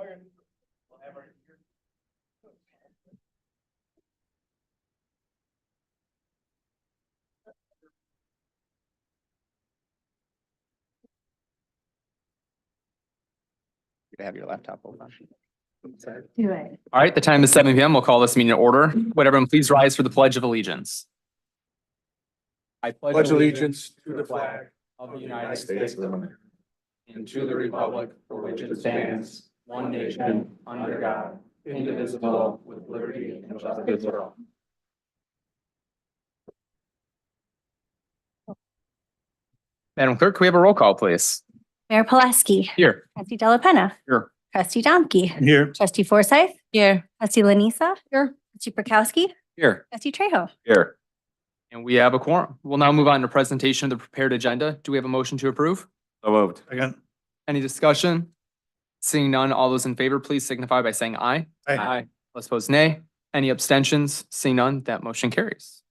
You have your laptop open. Do it. All right, the time is 7 p.m. We'll call this meeting to order. Would everyone please rise for the Pledge of Allegiance? I Pledge allegiance to the flag of the United States of America and to the republic for which it stands, one nation, under God, indivisible, with liberty and justice for all. Madam Clerk, can we have a roll call, please? Mayor Pulaski. Here. Trustee Della Penna. Here. Trustee Domke. Here. Trustee Forsythe. Here. Trustee Lanisa. Here. Trustee Prokowski. Here. Trustee Trejo. Here. And we have a quorum. We'll now move on to presentation of the prepared agenda. Do we have a motion to approve? So moved. Again. Any discussion? Seeing none, all those in favor, please signify by saying aye. Aye. Let's pose nay. Any abstentions? Seeing none, that motion carries.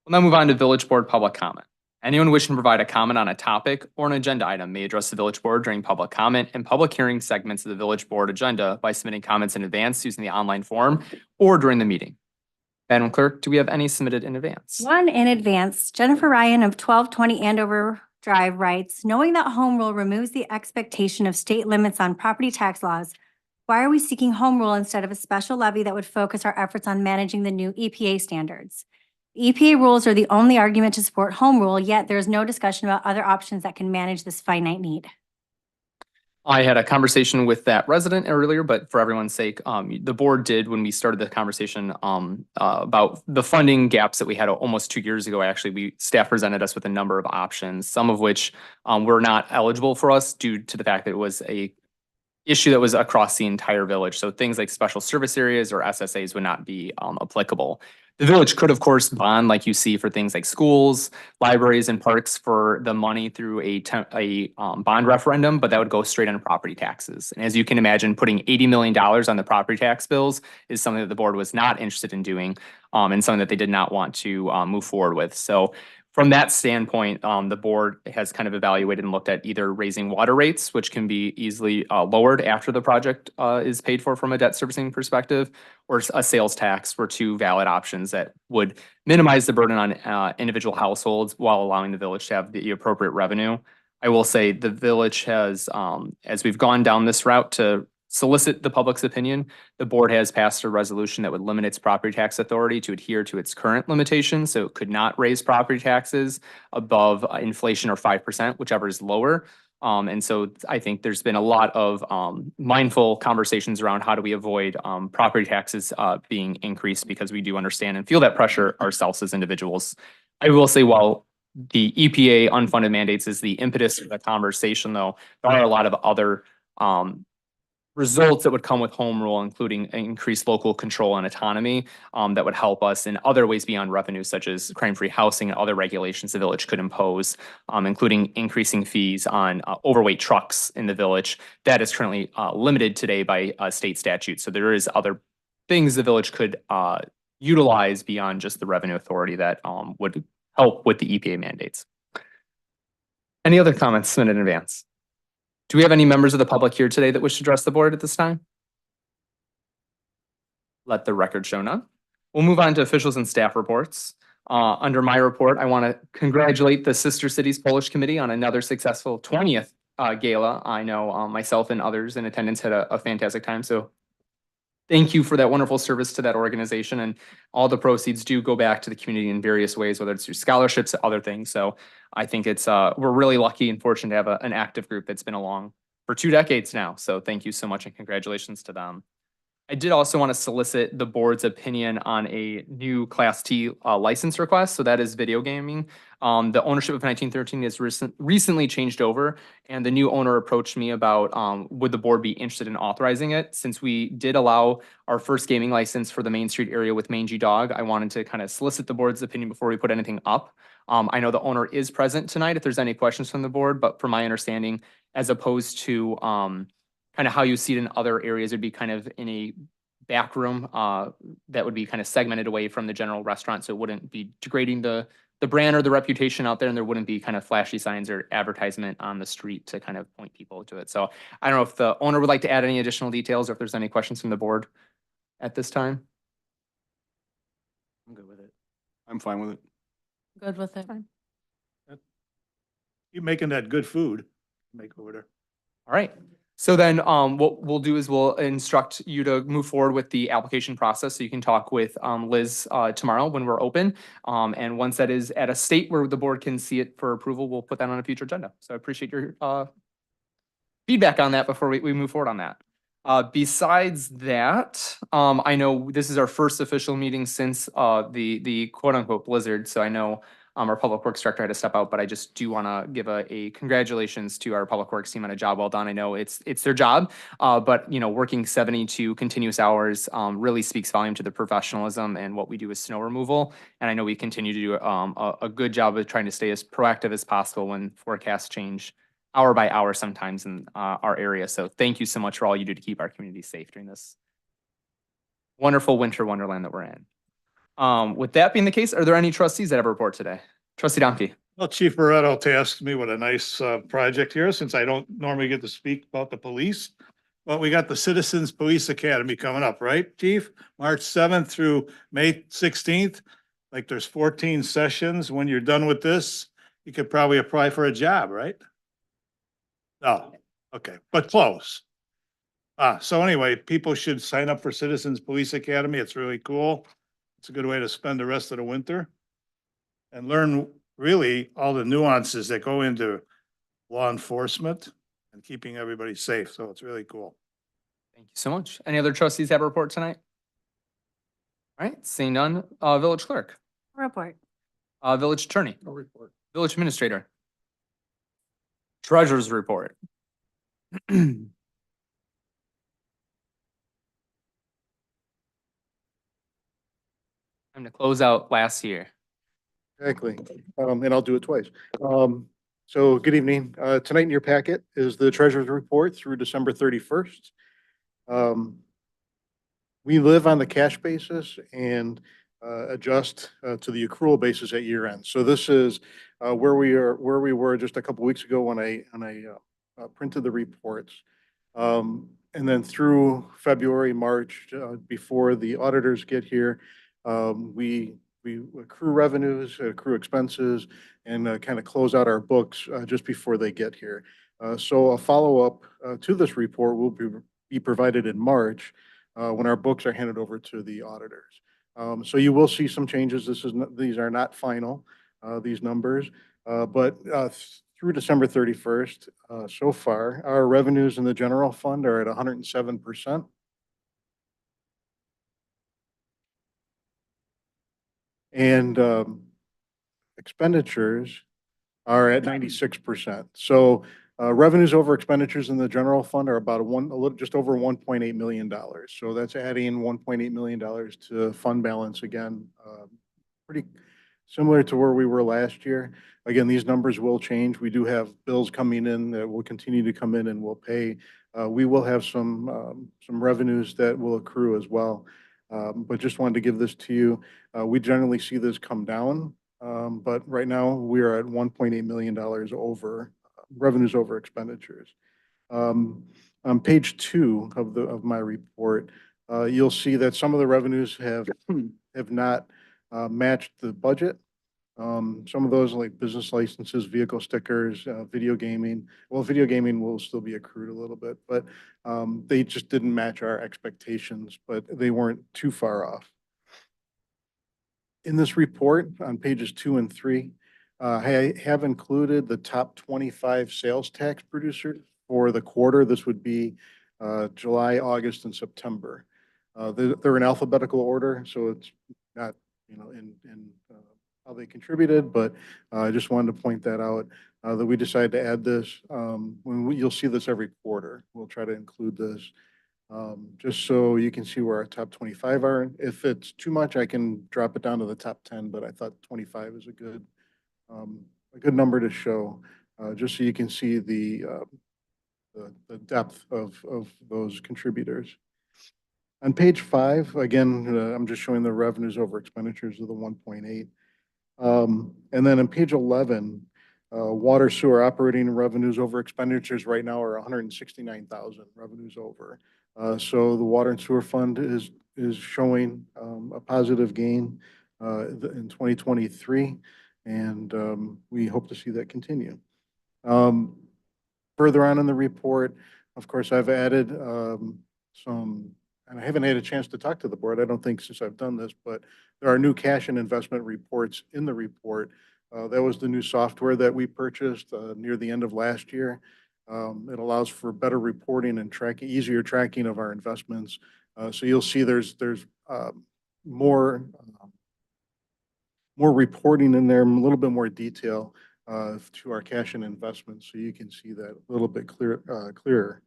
We'll now move on to village board public comment. Anyone wishing to provide a comment on a topic or an agenda item may address the village board during public comment and public hearing segments of the village board agenda by submitting comments in advance using the online form or during the meeting. Madam Clerk, do we have any submitted in advance? One in advance. Jennifer Ryan of 1220 Andover Drive writes, knowing that home rule removes the expectation of state limits on property tax laws, why are we seeking home rule instead of a special levy that would focus our efforts on managing the new EPA standards? EPA rules are the only argument to support home rule, yet there is no discussion about other options that can manage this finite need. I had a conversation with that resident earlier, but for everyone's sake, the board did, when we started the conversation about the funding gaps that we had almost 2 years ago, actually, staff presented us with a number of options, some of which were not eligible for us due to the fact that it was a issue that was across the entire village. So things like special service areas or SSAs would not be applicable. The village could, of course, bond like you see for things like schools, libraries, and parks for the money through a bond referendum, but that would go straight on property taxes. And as you can imagine, putting $80 million on the property tax bills is something that the board was not interested in doing, and something that they did not want to move forward with. So from that standpoint, the board has kind of evaluated and looked at either raising water rates, which can be easily lowered after the project is paid for from a debt servicing perspective, or a sales tax were two valid options that would minimize the burden on individual households while allowing the village to have the appropriate revenue. I will say the village has, as we've gone down this route to solicit the public's opinion, the board has passed a resolution that would limit its property tax authority to adhere to its current limitations. So it could not raise property taxes above inflation or 5%, whichever is lower. And so I think there's been a lot of mindful conversations around how do we avoid property taxes being increased, because we do understand and feel that pressure ourselves as individuals. I will say, while the EPA unfunded mandates is the impetus for the conversation, though, there are a lot of other results that would come with home rule, including increased local control and autonomy that would help us in other ways beyond revenue, such as crime-free housing and other regulations the village could impose, including increasing fees on overweight trucks in the village. That is currently limited today by state statute. So there is other things the village could utilize beyond just the revenue authority that would help with the EPA mandates. Any other comments submitted in advance? Do we have any members of the public here today that wish to address the board at this time? Let the record show none. We'll move on to officials and staff reports. Under my report, I want to congratulate the Sister Cities Polish Committee on another successful 20th gala. I know myself and others in attendance had a fantastic time. So thank you for that wonderful service to that organization, and all the proceeds do go back to the community in various ways, whether it's through scholarships or other things. So I think it's we're really lucky and fortunate to have an active group that's been along for 2 decades now. So thank you so much and congratulations to them. I did also want to solicit the board's opinion on a new Class T license request. So that is video gaming. The ownership of 1913 has recently changed over, and the new owner approached me about would the board be interested in authorizing it. Since we did allow our first gaming license for the Main Street area with Mangy Dog, I wanted to kind of solicit the board's opinion before we put anything up. I know the owner is present tonight if there's any questions from the board, but from my understanding, as opposed to kind of how you see it in other areas, it'd be kind of in a back room that would be kind of segmented away from the general restaurant, so it wouldn't be degrading the the brand or the reputation out there, and there wouldn't be kind of flashy signs or advertisement on the street to kind of point people to it. So I don't know if the owner would like to add any additional details or if there's any questions from the board at this time. I'm good with it. I'm fine with it. Good with it. You're making that good food, make over there. All right. So then, what we'll do is we'll instruct you to move forward with the application process. So you can talk with, Liz, tomorrow when we're open. And once that is at a state where the board can see it for approval, we'll put that on a future agenda. So I appreciate your, feedback on that before we move forward on that. Besides that, I know this is our first official meeting since, the quote unquote blizzard. So I know, our Public Works Director had to step out, but I just do want to give a congratulations to our Public Works team on a job well done. I know it's their job, but you know, working 72 continuous hours really speaks volume to the professionalism and what we do with snow removal. And I know we continue to do a good job of trying to stay as proactive as possible when forecasts change hour by hour sometimes in our area. So thank you so much for all you do to keep our community safe during this wonderful winter wonderland that we're in. With that being the case, are there any trustees that have a report today? Trustee Domke. Well, Chief Barretto tasked me with a nice project here, since I don't normally get to speak about the police. But we got the Citizens Police Academy coming up, right, Chief? March 7th through May 16th. Like there's 14 sessions. When you're done with this, you could probably apply for a job, right? Oh, okay, but close. So anyway, people should sign up for Citizens Police Academy. It's really cool. It's a good way to spend the rest of the winter and learn really all the nuances that go into law enforcement and keeping everybody safe. So it's really cool. Thank you so much. Any other trustees have a report tonight? All right, seeing none, village clerk, Report. village attorney, No report. village administrator. Treasurer's report. Time to close out last year. Exactly. And I'll do it twice. So good evening. Tonight in your packet is the treasurer's report through December 31st. We live on the cash basis and adjust to the accrual basis at year end. So this is where we were just a couple weeks ago when I printed the reports. And then through February, March, before the auditors get here, we accrue revenues, accrue expenses, and kind of close out our books just before they get here. So a follow-up to this report will be provided in March when our books are handed over to the auditors. So you will see some changes. These are not final, these numbers, but through December 31st, so far, our revenues in the general fund are at 107%. And expenditures are at 96%. So revenues over expenditures in the general fund are about just over $1.8 million. So that's adding $1.8 million to fund balance again. Pretty similar to where we were last year. Again, these numbers will change. We do have bills coming in that will continue to come in and we'll pay. We will have some revenues that will accrue as well. But just wanted to give this to you. We generally see this come down, but right now we are at $1.8 million over revenues over expenditures. On page 2 of my report, you'll see that some of the revenues have not matched the budget. Some of those like business licenses, vehicle stickers, video gaming. Well, video gaming will still be accrued a little bit, but they just didn't match our expectations, but they weren't too far off. In this report on pages 2 and 3, I have included the top 25 sales tax producers for the quarter. This would be July, August, and September. They're in alphabetical order, so it's not, in how they contributed, but I just wanted to point that out, that we decided to add this. You'll see this every quarter. We'll try to include this, just so you can see where our top 25 are. If it's too much, I can drop it down to the top 10, but I thought 25 is a good number to show, just so you can see the depth of those contributors. On page 5, again, I'm just showing the revenues over expenditures of the 1.8. And then on page 11, water sewer operating revenues over expenditures right now are 169,000 revenues over. So the water and sewer fund is showing a positive gain in 2023, and we hope to see that continue. Further on in the report, of course, I've added some, and I haven't had a chance to talk to the board, I don't think, since I've done this, but there are new cash and investment reports in the report. That was the new software that we purchased near the end of last year. It allows for better reporting and tracking, easier tracking of our investments. So you'll see there's more reporting in there, a little bit more detail to our cash and investments, so you can see that a little bit clearer.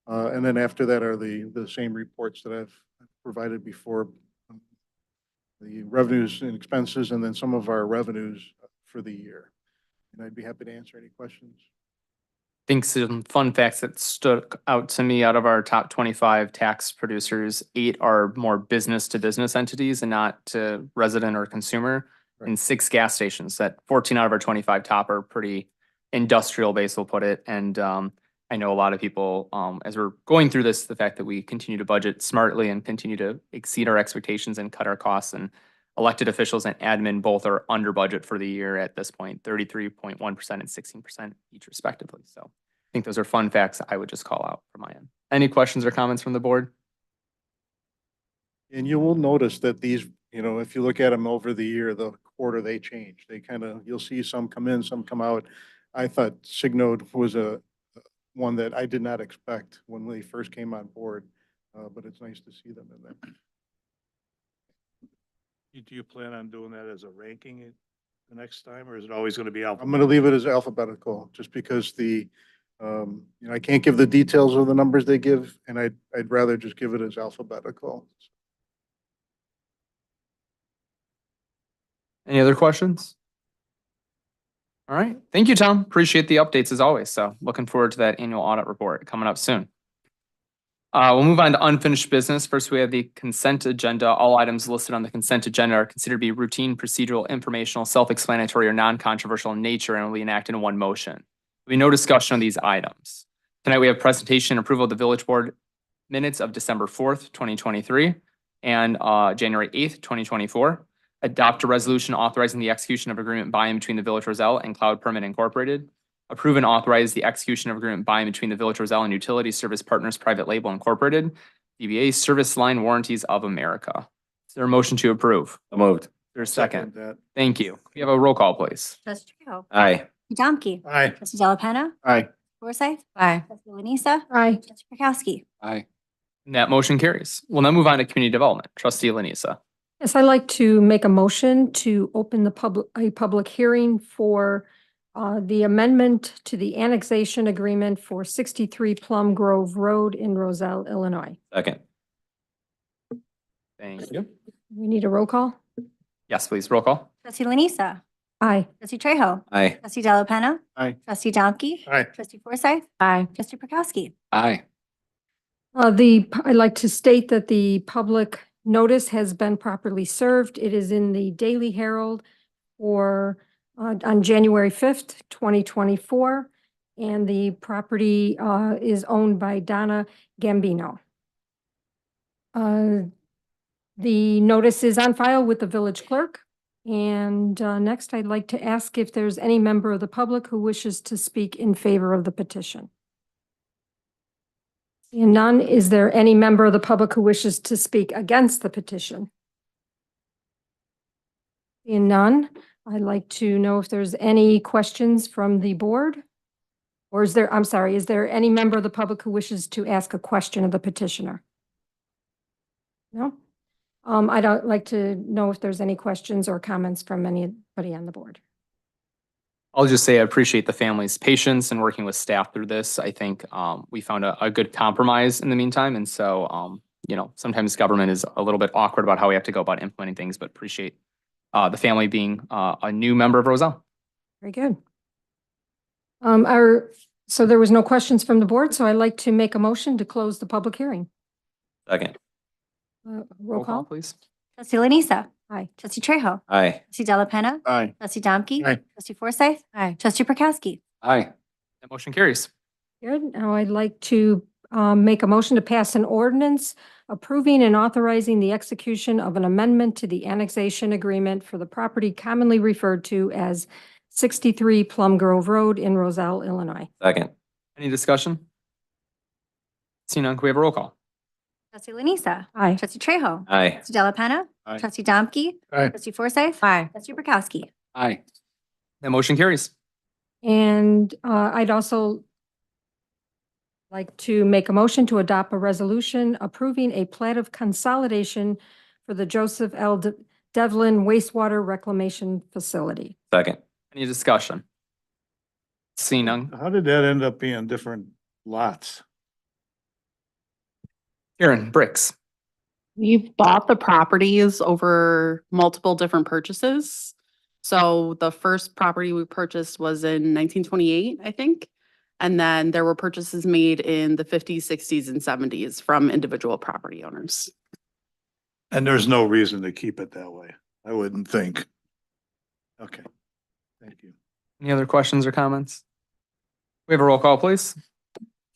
And then after that are the same reports that I've provided before, the revenues and expenses, and then some of our revenues for the year. And I'd be happy to answer any questions. Think some fun facts that stood out to me out of our top 25 tax producers, 8 are more business to business entities and not to resident or consumer. Right. And 6 gas stations. That 14 out of our 25 top are pretty industrial based, we'll put it. And I know a lot of people, as we're going through this, the fact that we continue to budget smartly and continue to exceed our expectations and cut our costs, and elected officials and admin both are under budget for the year at this point, 33.1% and 16% each respectively. So I think those are fun facts I would just call out from my end. Any questions or comments from the board? And you will notice that these, if you look at them over the year, the quarter, they change. They you'll see some come in, some come out. I thought Signode was one that I did not expect when they first came on board, but it's nice to see them in there. Do you plan on doing that as a ranking the next time, or is it always going to be alphabetical? I'm going to leave it as alphabetical, just because I can't give the details of the numbers they give, and I'd rather just give it as alphabetical. Any other questions? All right. Thank you, Tom. Appreciate the updates as always. So looking forward to that annual audit report coming up soon. We'll move on to unfinished business. First, we have the consent agenda. All items listed on the consent agenda are considered to be routine, procedural, informational, self-explanatory, or non-controversial in nature and will be enacted in one motion. There'll be no discussion on these items. Tonight, we have presentation and approval of the village board minutes of December 4th, 2023 and January 8th, 2024. Adopt a resolution authorizing the execution of agreement by and between the Village Roselle and Cloud Permit Incorporated. Approve and authorize the execution of agreement by and between the Village Roselle and Utility Service Partners Private Label Incorporated, DBA Service Line Warranties of America. Is there a motion to approve? Moved. There's a second. That. Thank you. We have a roll call, please. Trustee Trejo. Aye. Domke. Aye. Trustee Delapenna. Aye. Forsythe. Aye. Trustee Lanisa. Aye. Trustee Prokowski. Aye. And that motion carries. We'll now move on to community development. Trustee Lanisa. Yes, I'd like to make a motion to open a public hearing for the amendment to the annexation agreement for 63 Plum Grove Road in Roselle, Illinois. Second. Thank you. We need a roll call? Yes, please. Roll call. Trustee Lanisa. Aye. Trustee Trejo. Aye. Trustee Delapenna. Aye. Trustee Domke. Aye. Trustee Forsythe. Aye. Trustee Prokowski. Aye. I'd like to state that the public notice has been properly served. It is in the Daily Herald for on January 5th, 2024, and the property is owned by Donna Gambino. The notice is on file with the village clerk. And next, I'd like to ask if there's any member of the public who wishes to speak in favor of the petition. Seeing none, is there any member of the public who wishes to speak against the petition? Seeing none, I'd like to know if there's any questions from the board? Or is there any member of the public who wishes to ask a question of the petitioner? No? I'd like to know if there's any questions or comments from anybody on the board. I'll just say I appreciate the family's patience and working with staff through this. I think we found a good compromise in the meantime. And so, sometimes government is a little bit awkward about how we have to go about implementing things, but appreciate the family being a new member of Roselle. Very good. So there was no questions from the board, so I'd like to make a motion to close the public hearing. Second. Roll call. Please. Trustee Lanisa. Aye. Trustee Trejo. Aye. Trustee Delapenna. Aye. Trustee Domke. Aye. Trustee Forsythe. Aye. Trustee Prokowski. Aye. That motion carries. Good. Now I'd like to make a motion to pass an ordinance approving and authorizing the execution of an amendment to the annexation agreement for the property commonly referred to as 63 Plum Grove Road in Roselle, Illinois. Second. Any discussion? Seeing none, can we have a roll call? Trustee Lanisa. Aye. Trustee Trejo. Aye. Trustee Delapenna. Aye. Trustee Domke. Aye. Trustee Forsythe. Aye. Trustee Prokowski. Aye. That motion carries. And I'd also like to make a motion to adopt a resolution approving a plat of consolidation for the Joseph L. Devlin wastewater reclamation facility. Second. Any discussion? Seeing none. How did that end up being different lots? Karen, Bricks. We've bought the properties over multiple different purchases. So the first property we purchased was in 1928, I think. And then there were purchases made in the 50s, 60s, and 70s from individual property owners. And there's no reason to keep it that way, I wouldn't think. Okay, thank you. Any other questions or comments? We have a roll call, please.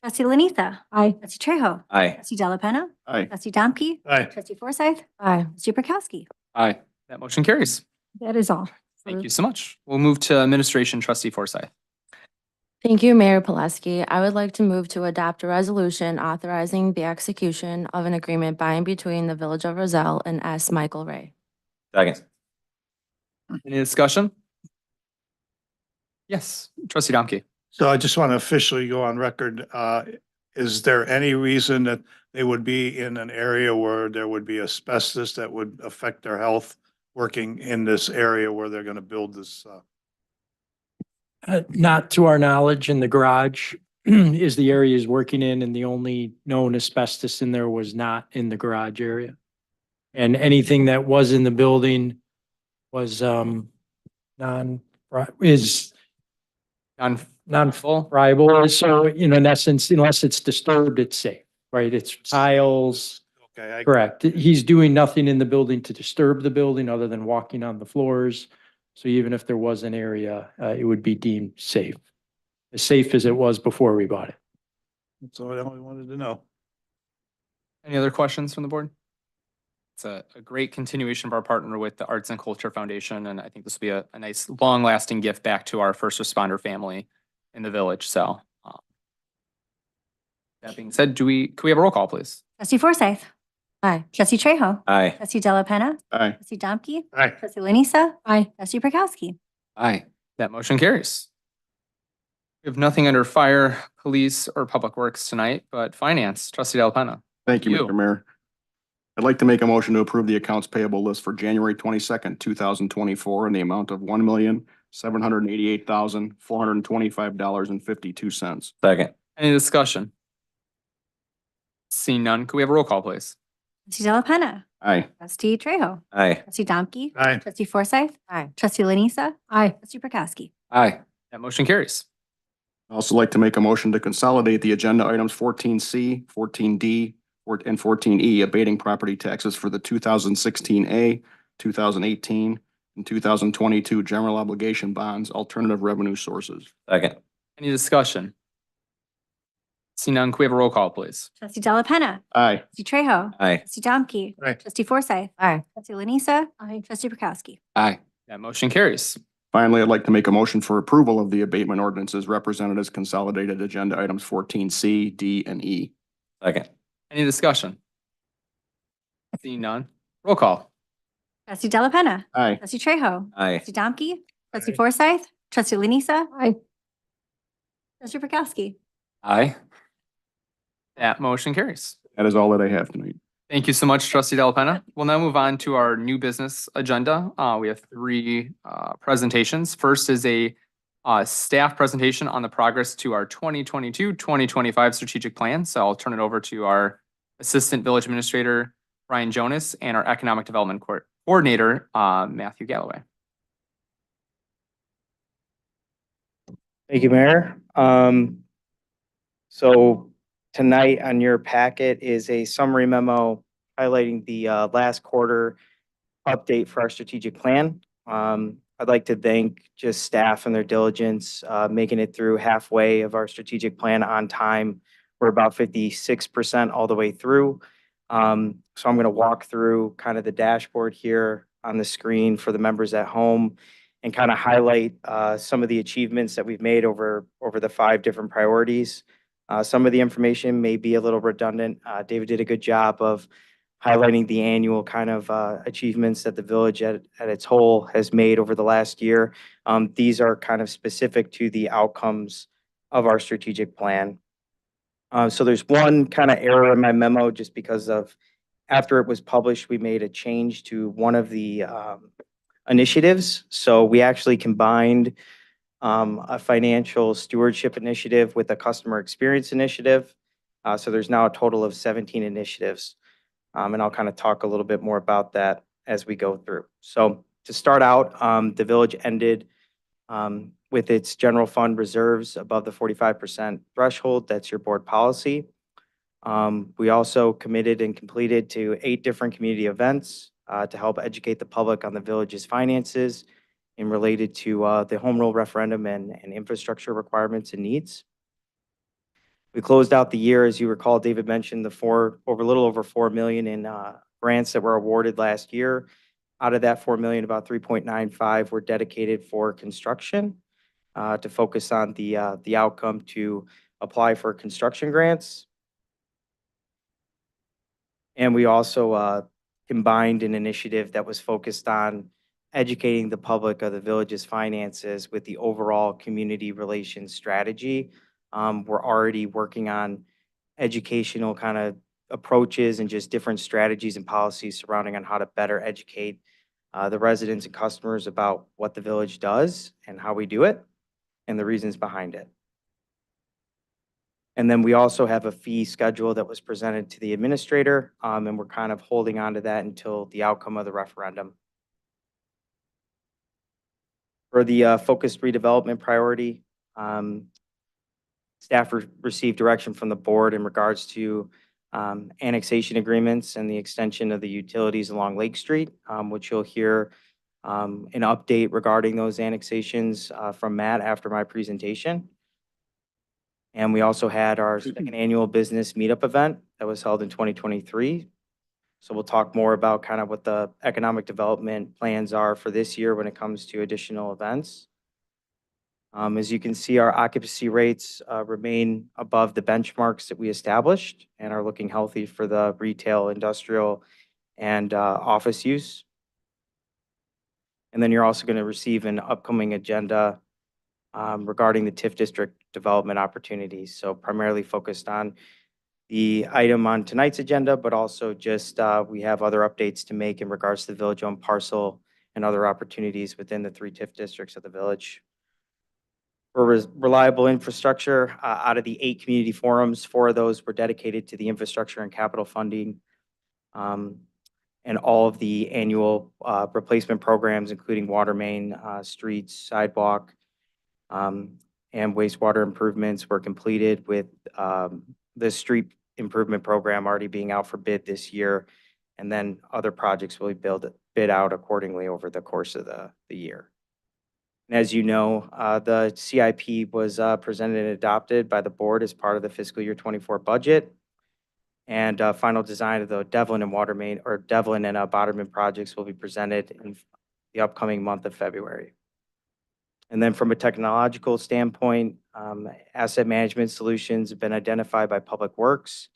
Trustee Lanisa. Aye. Trustee Trejo. Aye. Trustee Delapenna. Aye. Trustee Domke. Aye. Trustee Forsythe. Aye. Trustee Prokowski. Aye. That motion carries. That is all. Thank you so much. We'll move to administration, trustee Forsythe. Thank you, Mayor Pulaski. I would like to move to adopt a resolution authorizing the execution of an agreement by and between the Village of Roselle and S. Michael Ray. Second. Any discussion? Yes, trustee Domke. So I just want to officially go on record. Is there any reason that they would be in an area where there would be asbestos that would affect their health working in this area where they're going to build this? Not to our knowledge, in the garage is the area he's working in, and the only known asbestos in there was not in the garage area. And anything that was in the building was is Non-full. non-friable. So, in essence, unless it's disturbed, it's safe, right? It's tiles. Okay, Correct. He's doing nothing in the building to disturb the building other than walking on the floors. So even if there was an area, it would be deemed safe, as safe as it was before we bought it. that's all I only wanted to know. Any other questions from the board? It's a great continuation of our partner with the Arts and Culture Foundation, and I think this will be a nice, long-lasting gift back to our first responder family in the village. So, that being said, can we have a roll call, please? Trustee Forsythe. Aye. Trustee Trejo. Aye. Trustee Delapenna. Aye. Trustee Domke. Aye. Trustee Lanisa. Aye. Trustee Prokowski. Aye. That motion carries. We have nothing under fire, police, or public works tonight, but finance, trustee Delapenna. Thank you, You. Mr. Mayor. I'd like to make a motion to approve the accounts payable list for January 22nd, 2024 in the amount of $1,788,425.52. Second. Any discussion? Seeing none, can we have a roll call, please? Trustee Delapenna. Aye. Trustee Trejo. Aye. Trustee Domke. Aye. Trustee Forsythe. Aye. Trustee Lanisa. Aye. Trustee Prokowski. Aye. That motion carries. I'd also like to make a motion to consolidate the agenda items 14C, 14D, and 14E, abating property taxes for the 2016A, 2018, and 2022 general obligation bonds, alternative revenue sources. Second. Any discussion? Seeing none, can we have a roll call, please? Trustee Delapenna. Aye. Trustee Trejo. Aye. Trustee Domke. Aye. Trustee Forsythe. Aye. Trustee Lanisa. Aye. Trustee Prokowski. Aye. That motion carries. Finally, I'd like to make a motion for approval of the abatement ordinances represented as consolidated agenda items 14C, D, and E. Second. Any discussion? Seeing none, roll call. Trustee Delapenna. Aye. Trustee Trejo. Aye. Trustee Domke. Trustee Aye. Forsythe. Trustee Lanisa. Aye. Trustee Prokowski. Aye. That motion carries. That is all that I have tonight. Thank you so much, trustee Delapenna. We'll now move on to our new business agenda. We have three presentations. First is a staff presentation on the progress to our 2022-2025 strategic plan. So I'll turn it over to our Assistant Village Administrator, Brian Jonas, and our Economic Development Coordinator, Matthew Galloway. Thank you, Mayor. So tonight on your packet is a summary memo highlighting the last quarter update for our strategic plan. I'd like to thank just staff and their diligence, making it through halfway of our strategic plan on time. We're about 56% all the way through. So I'm going to walk through kind of the dashboard here on the screen for the members at home and kind of highlight some of the achievements that we've made over the 5 different priorities. Some of the information may be a little redundant. David did a good job of highlighting the annual kind of achievements that the village at its whole has made over the last year. These are kind of specific to the outcomes of our strategic plan. So there's one kind of error in my memo just because of after it was published, we made a change to one of the initiatives. So we actually combined a financial stewardship initiative with a customer experience initiative. So there's now a total of 17 initiatives. And I'll kind of talk a little bit more about that as we go through. So to start out, the village ended with its general fund reserves above the 45% threshold. That's your board policy. We also committed and completed to 8 different community events to help educate the public on the village's finances and related to the home rule referendum and infrastructure requirements and needs. We closed out the year, as you recall, David mentioned a little over 4 million in grants that were awarded last year. Out of that 4 million, about 3.95 were dedicated for construction to focus on the outcome to apply for construction grants. And we also combined an initiative that was focused on educating the public of the village's finances with the overall community relations strategy. We're already working on educational kind of approaches and just different strategies and policies surrounding on how to better educate the residents and customers about what the village does and how we do it and the reasons behind it. And then we also have a fee schedule that was presented to the administrator, and we're kind of holding on to that until the outcome of the referendum. For the focused redevelopment priority, staff received direction from the board in regards to annexation agreements and the extension of the utilities along Lake Street, which you'll hear an update regarding those annexations from Matt after my presentation. And we also had our second annual business meetup event that was held in 2023. So we'll talk more about kind of what the economic development plans are for this year when it comes to additional events. As you can see, our occupancy rates remain above the benchmarks that we established and are looking healthy for the retail, industrial, and office use. And then you're also going to receive an upcoming agenda regarding the TIF district development opportunities. So primarily focused on the item on tonight's agenda, but also just we have other updates to make in regards to the village-owned parcel and other opportunities within the 3 TIF districts of the village. For reliable infrastructure, out of the 8 community forums, 4 of those were dedicated to the infrastructure and capital funding. And all of the annual replacement programs, including water main, streets, sidewalk, and wastewater improvements were completed with the street improvement program already being out for bid this year. And then other projects will be bid out accordingly over the course of the year. And as you know, the CIP was presented and adopted by the board as part of the fiscal year 24 budget. And final design of the Devlin and water main or Devlin and Boterman projects will be presented in the upcoming month of February. And then from a technological standpoint, asset management solutions have been identified by Public Works.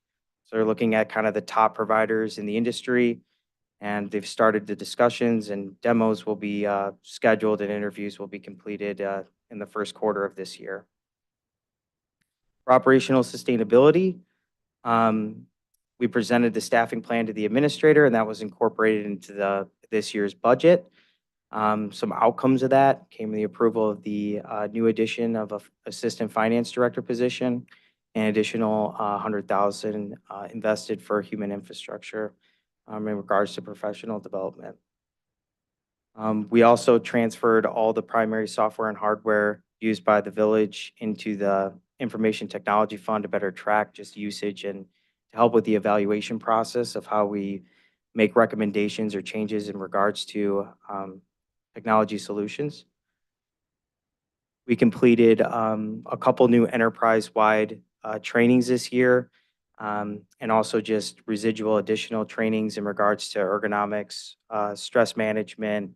So they're looking at kind of the top providers in the industry, and they've started the discussions, and demos will be scheduled and interviews will be completed in the first quarter of this year. For operational sustainability, we presented the staffing plan to the administrator, and that was incorporated into this year's budget. Some outcomes of that came in the approval of the new addition of an assistant finance director position and additional $100,000 invested for human infrastructure in regards to professional development. We also transferred all the primary software and hardware used by the village into the Information Technology Fund to better track just usage and to help with the evaluation process of how we make recommendations or changes in regards to technology solutions. We completed a couple new enterprise-wide trainings this year, and also just residual additional trainings in regards to ergonomics, stress management,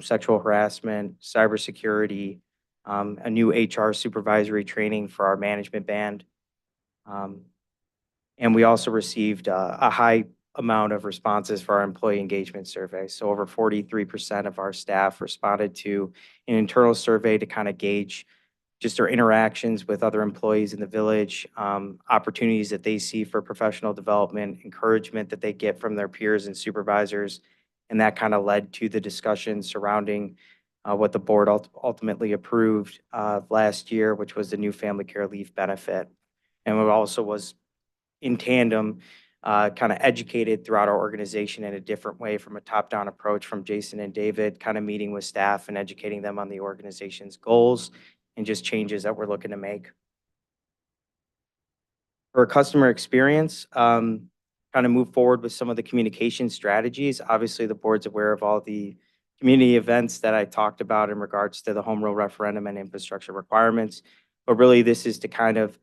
sexual harassment, cybersecurity, a new HR supervisory training for our management band. And we also received a high amount of responses for our employee engagement survey. So over 43% of our staff responded to an internal survey to kind of gauge just their interactions with other employees in the village, opportunities that they see for professional development, encouragement that they get from their peers and supervisors. And that kind of led to the discussion surrounding what the board ultimately approved last year, which was the new family care leave benefit. And it also was in tandem, kind of educated throughout our organization in a different way from a top-down approach from Jason and David, kind of meeting with staff and educating them on the organization's goals and just changes that we're looking to make. For customer experience, kind of move forward with some of the communication strategies. Obviously, the board's aware of all the community events that I talked about in regards to the home rule referendum and infrastructure requirements. But really, this is to kind of,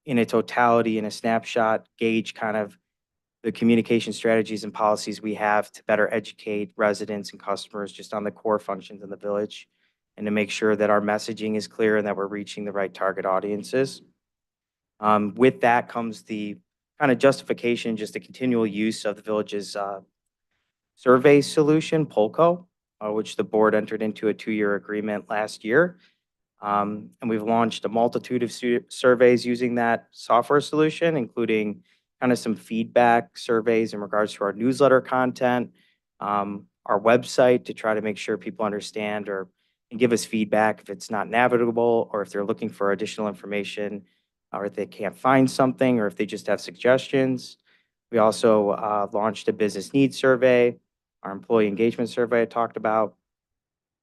in a totality, in a snapshot, gauge kind of the communication strategies and policies we have to better educate residents and customers just on the core functions in the village, and to make sure that our messaging is clear and that we're reaching the right target audiences. With that comes the kind of justification, just the continual use of the village's survey solution, Polko, which the board entered into a 2-year agreement last year. And we've launched a multitude of surveys using that software solution, including kind of some feedback surveys in regards to our newsletter content, our website, to try to make sure people understand and give us feedback if it's not navigable, or if they're looking for additional information, or if they can't find something, or if they just have suggestions. We also launched a business needs survey, our employee engagement survey I talked about,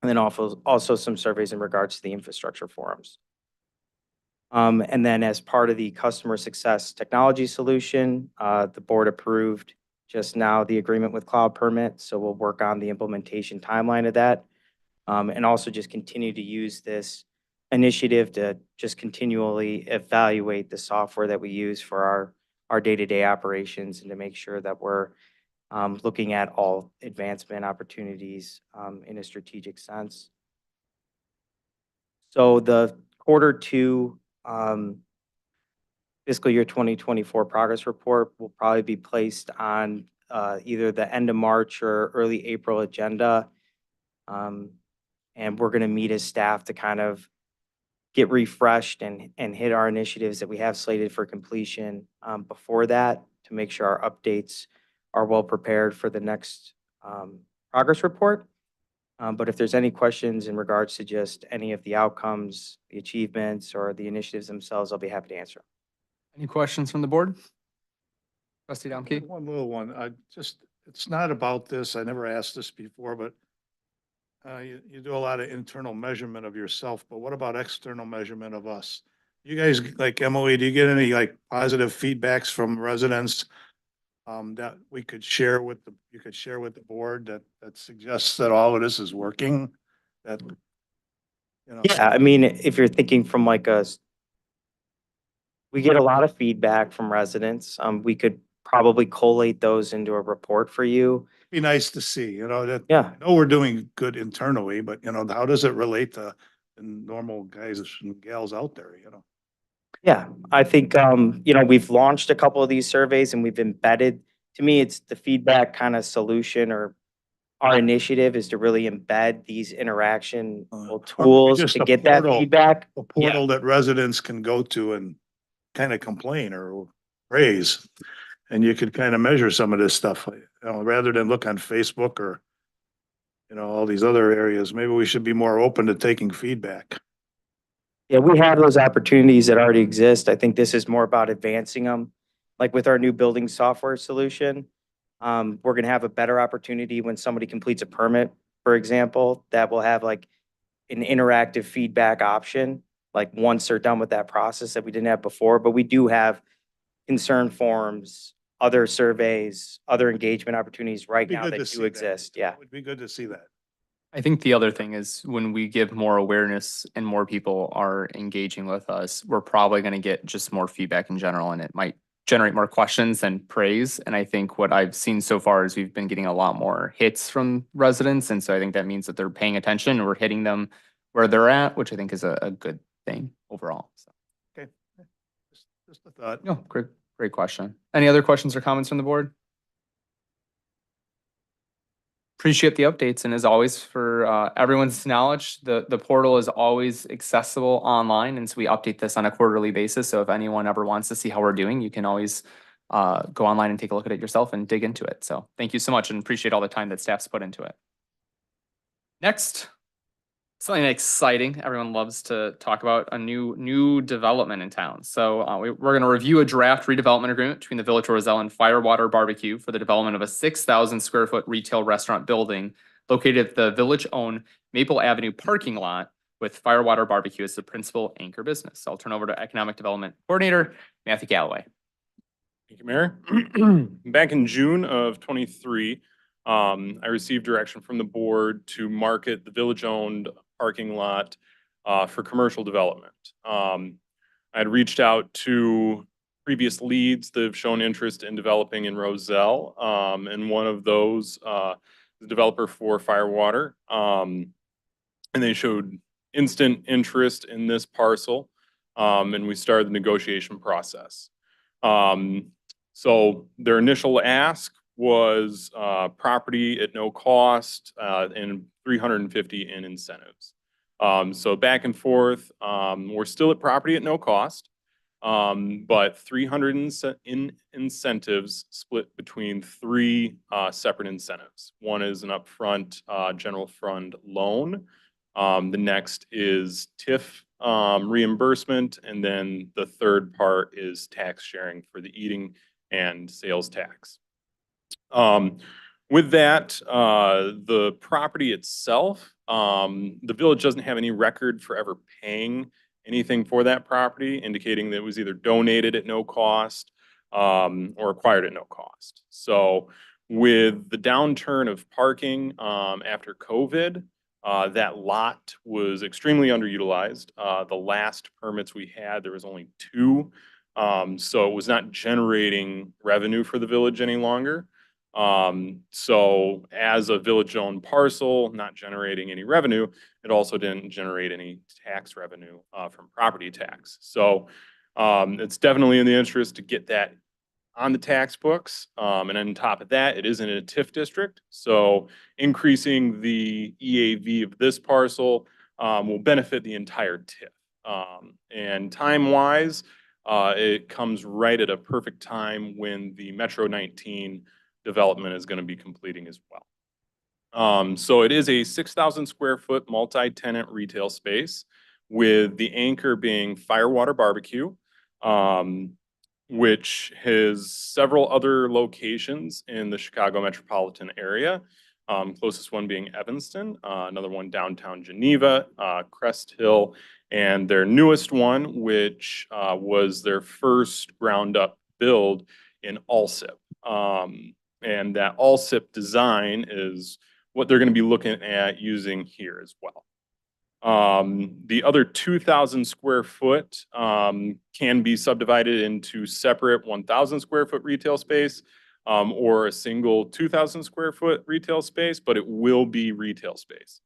and then also some surveys in regards to the infrastructure forums. And then as part of the customer success technology solution, the board approved just now the agreement with Cloud Permit. So we'll work on the implementation timeline of that, and also just continue to use this initiative to just continually evaluate the software that we use for our day-to-day operations, and to make sure that we're looking at all advancement opportunities in a strategic sense. So the Q2 fiscal year 2024 progress report will probably be placed on either the end of March or early April agenda. And we're going to meet as staff to kind of get refreshed and hit our initiatives that we have slated for completion before that, to make sure our updates are well prepared for the next progress report. But if there's any questions in regards to just any of the outcomes, the achievements, or the initiatives themselves, I'll be happy to answer. Any questions from the board? Trustee Domke? One little one, it's not about this, I never asked this before, but you do a lot of internal measurement of yourself, but what about external measurement of us? You guys, like Emily, do you get any like positive feedbacks from residents that we could share with you could share with the board that suggests that all of this is working? That, you know. Yeah, I mean, if you're thinking from like we get a lot of feedback from residents. We could probably collate those into a report for you. Be nice to see, you know, that, Yeah. I know we're doing good internally, but you know, how does it relate to the normal guys and gals out there, you know? Yeah, I think, you know, we've launched a couple of these surveys and we've embedded, to me, it's the feedback kind of solution, or our initiative is to really embed these interaction tools just to a get that portal. feedback. A portal that residents can go to and kind of complain or praise. And you could kind of measure some of this stuff, you know, rather than look on Facebook or, you know, all these other areas. Maybe we should be more open to taking feedback. Yeah, we have those opportunities that already exist. I think this is more about advancing them. Like with our new building software solution, we're going to have a better opportunity when somebody completes a permit, for example, that will have like an interactive feedback option, like once they're done with that process, that we didn't have before. But we do have concern forms, other surveys, other engagement opportunities right Be now good to that see do that. exist. Yeah. Would be good to see that. I think the other thing is when we give more awareness and more people are engaging with us, we're probably going to get just more feedback in general, and it might generate more questions than praise. And I think what I've seen so far is we've been getting a lot more hits from residents. And so I think that means that they're paying attention and we're hitting them where they're at, which I think is a good thing overall. So, Okay. Just a thought. no, great question. Any other questions or comments from the board? Appreciate the updates, and as always, for everyone's knowledge, the portal is always accessible online, and so we update this on a quarterly basis. So if anyone ever wants to see how we're doing, you can always go online and take a look at it yourself and dig into it. So thank you so much, and appreciate all the time that staff's put into it. Next, something exciting. Everyone loves to talk about a new development in town. So we're going to review a draft redevelopment agreement between the Village of Roselle and Firewater Barbecue for the development of a 6,000 square foot retail restaurant building located at the village-owned Maple Avenue parking lot with Firewater Barbecue as the principal anchor business. I'll turn over to Economic Development Coordinator Matthew Galloway. Thank you, Mayor. Back in June of '23, I received direction from the board to market the village-owned parking lot for commercial development. I had reached out to previous leads that have shown interest in developing in Roselle, and one of those, the developer for Firewater, and they showed instant interest in this parcel, and we started the negotiation process. So their initial ask was property at no cost and $350 in incentives. So back and forth, we're still at property at no cost, but 300 in incentives split between three separate incentives. One is an upfront general fund loan. The next is TIF reimbursement, and then the third part is tax sharing for the eating and sales tax. With that, the property itself, the village doesn't have any record for ever paying anything for that property, indicating that it was either donated at no cost or acquired at no cost. So with the downturn of parking after COVID, that lot was extremely underutilized. The last permits we had, there was only 2. So it was not generating revenue for the village any longer. So as a village-owned parcel, not generating any revenue, it also didn't generate any tax revenue from property tax. So it's definitely in the interest to get that on the tax books. And on top of that, it isn't in a TIF district. So increasing the EAV of this parcel will benefit the entire TIF. And time-wise, it comes right at a perfect time when the Metro 19 development is going to be completing as well. So it is a 6,000 square foot multi-tenant retail space with the anchor being Firewater Barbecue, which has several other locations in the Chicago metropolitan area. Closest one being Evanston, another one downtown Geneva, Crest Hill, and their newest one, which was their first ground up build in Alsip. And that Alsip design is what they're going to be looking at using here as well. The other 2,000 square foot can be subdivided into separate 1,000 square foot retail space or a single 2,000 square foot retail space, but it will be retail space.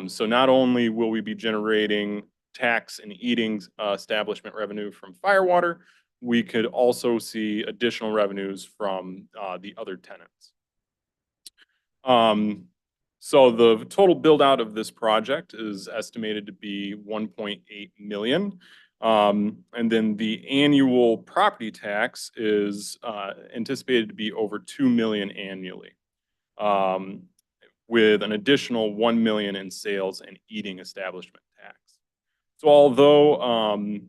So not only will we be generating tax and eating establishment revenue from Firewater, we could also see additional revenues from the other tenants. So the total build out of this project is estimated to be 1.8 million. And then the annual property tax is anticipated to be over 2 million annually, with an additional 1 million in sales and eating establishment tax. So although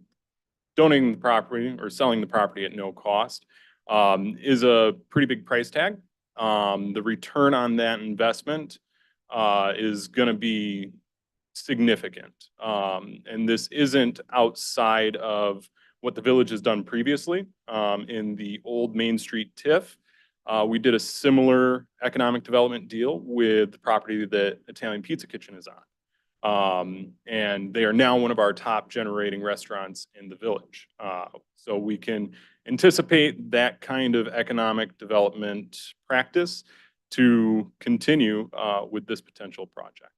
donating the property or selling the property at no cost is a pretty big price tag, the return on that investment is going to be significant. And this isn't outside of what the village has done previously. In the old Main Street TIF, we did a similar economic development deal with the property that Italian Pizza Kitchen is on. And they are now one of our top generating restaurants in the village. So we can anticipate that kind of economic development practice to continue with this potential project.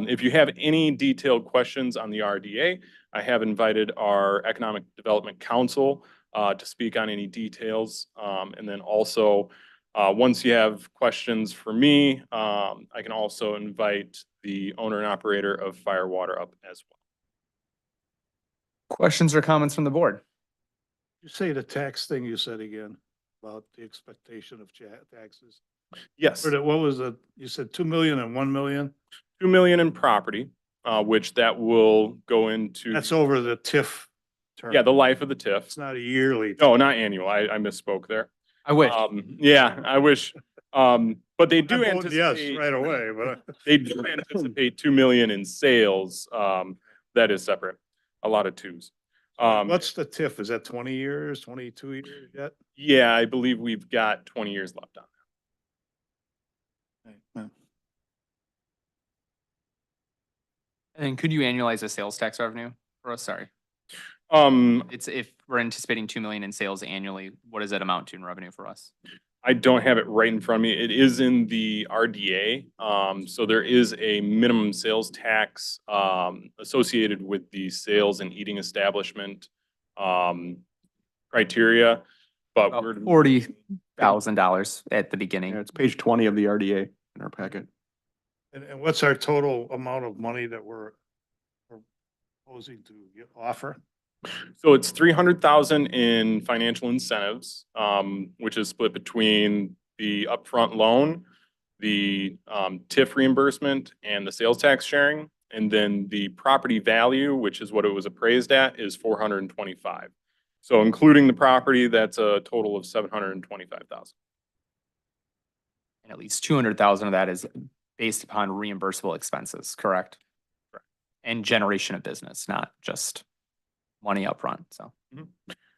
If you have any detailed questions on the RDA, I have invited our Economic Development Council to speak on any details. And then also, once you have questions for me, I can also invite the owner and operator of Firewater up as well. Questions or comments from the board? You say the tax thing you said again about the expectation of taxes. Yes, What was it? You said 2 million and 1 million? 2 million in property, which that will go into. That's over the TIF term. Yeah, the life of the TIF. It's not a yearly. No, not annual. I misspoke there. I wish. Yeah, I wish. But they do I'm voting yes anticipate, right away, but they do anticipate 2 million in sales. That is separate. A lot of twos. what's the TIF? Is that 20 years, 22 years yet? Yeah, I believe we've got 20 years left on Yeah. And could you annualize the sales tax revenue for us? Sorry. that. It's if we're anticipating 2 million in sales annually, what does that amount to in revenue for us? I don't have it right in front of me. It is in the RDA. So there is a minimum sales tax associated with the sales and eating establishment criteria. But we're About $40,000 at the beginning. Yeah, it's page 20 of the RDA in our packet. And what's our total amount of money that we're proposing to offer? So it's 300,000 in financial incentives, which is split between the upfront loan, the TIF reimbursement, and the sales tax sharing. And then the property value, which is what it was appraised at, is 425. So including the property, that's a total of 725,000. And at least 200,000 of that is based upon reimbursable expenses, correct? Correct. And generation of business, not just money upfront, so.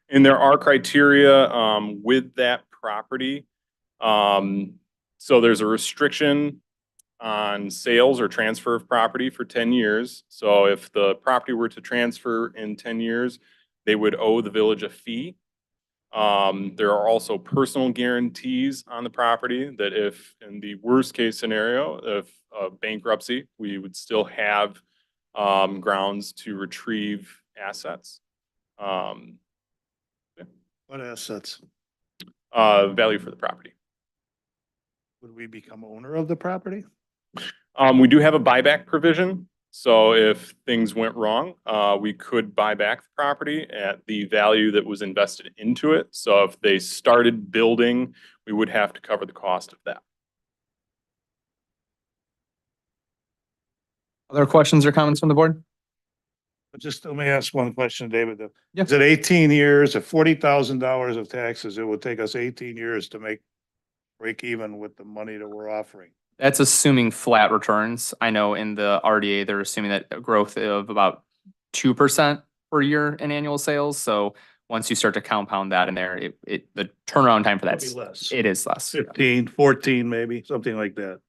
And there are criteria with that property. So there's a restriction on sales or transfer of property for 10 years. So if the property were to transfer in 10 years, they would owe the village a fee. There are also personal guarantees on the property that if, in the worst case scenario, if bankruptcy, we would still have grounds to retrieve assets. What assets? Value for the property. Would we become owner of the property? We do have a buyback provision. So if things went wrong, we could buy back the property at the value that was invested into it. So if they started building, we would have to cover the cost of that. Other questions or comments from the board? Just let me ask one question, David. Yeah. Is it 18 years at $40,000 of taxes? It would take us 18 years to break even with the money that we're offering. That's assuming flat returns. I know in the RDA, they're assuming that a growth of about 2% per year in annual sales. So once you start to compound that in there, the turnaround time for that, It'll be less. it is less. 15, 14, maybe, something like that.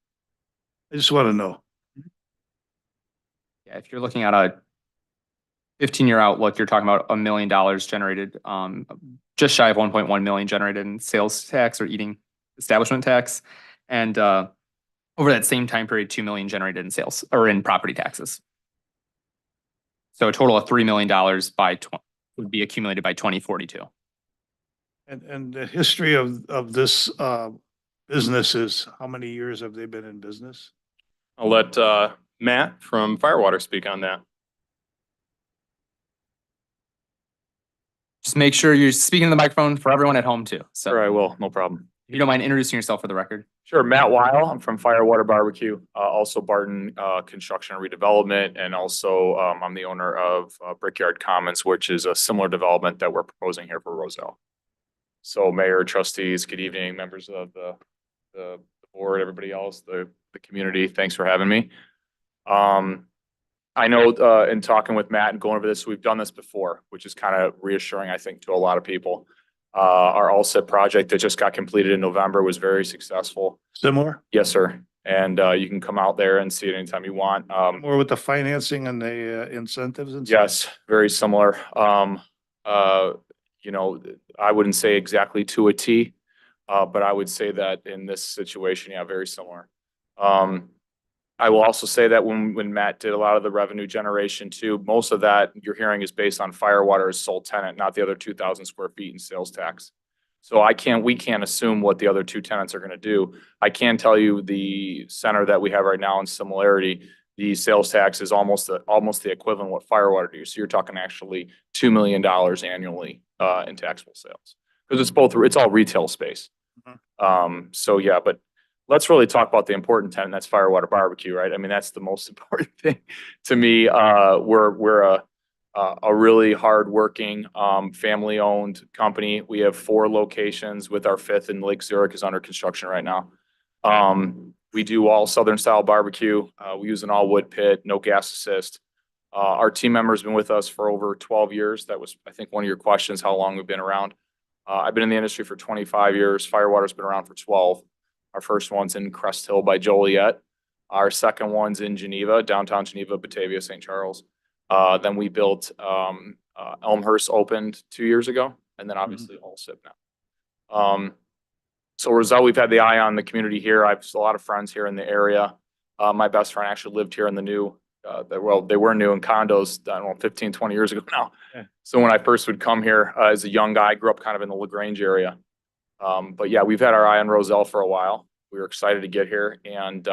I just want to know. Yeah, if you're looking at a 15-year outlook, you're talking about $1 million generated, just shy of 1.1 million generated in sales tax or eating establishment tax. And over that same time period, 2 million generated in sales or in property taxes. So a total of $3 million would be accumulated by 2042. And the history of this business is, how many years have they been in business? I'll let Matt from Firewater speak on that. Just make sure you're speaking to the microphone for everyone at home too. So Sure, I will, no problem. if you don't mind introducing yourself for the record. Sure, Matt Weil, I'm from Firewater Barbecue, also Barton Construction and Redevelopment, and also I'm the owner of Brickyard Commons, which is a similar development that we're proposing here for Roselle. So Mayor, trustees, good evening, members of the board, everybody else, the community, thanks for having me. I know, in talking with Matt and going over this, we've done this before, which is kind of reassuring, I think, to a lot of people. Our All-Set project that just got completed in November was very successful. Similar, Yes, sir. And you can come out there and see it anytime you want. more with the financing and the incentives and stuff? Yes, very similar. You know, I wouldn't say exactly to a T, but I would say that in this situation, yeah, very similar. I will also say that when Matt did a lot of the revenue generation too, most of that you're hearing is based on Firewater as sole tenant, not the other 2,000 square feet in sales tax. So we can't assume what the other two tenants are going to do. I can tell you the center that we have right now in Similarity, the sales tax is almost the equivalent of what Firewater do. So you're talking actually $2 million annually in taxable sales, because it's all retail space. So yeah, but let's really talk about the important tenant. That's Firewater Barbecue, right? I mean, that's the most important thing to me. We're a really hardworking, family-owned company. We have 4 locations, with our 5th in Lake Zurich is under construction right now. We do all Southern style barbecue. We use an all wood pit, no gas assist. Our team member's been with us for over 12 years. That was, I think, one of your questions, how long we've been around. I've been in the industry for 25 years. Firewater's been around for 12. Our first one's in Crest Hill by Joliet. Our second one's in Geneva, downtown Geneva, Batavia, St. Charles. Then we built, Elmhurst opened 2 years ago, and then obviously All-Sip now. So Roselle, we've had the eye on the community here. I have a lot of friends here in the area. My best friend actually lived here in the new, they were new in condos, I don't know, 15, 20 years ago now. Yeah. So when I first would come here, as a young guy, I grew up kind of in the LaGrange area. But yeah, we've had our eye on Roselle for a while. We were excited to get here. And,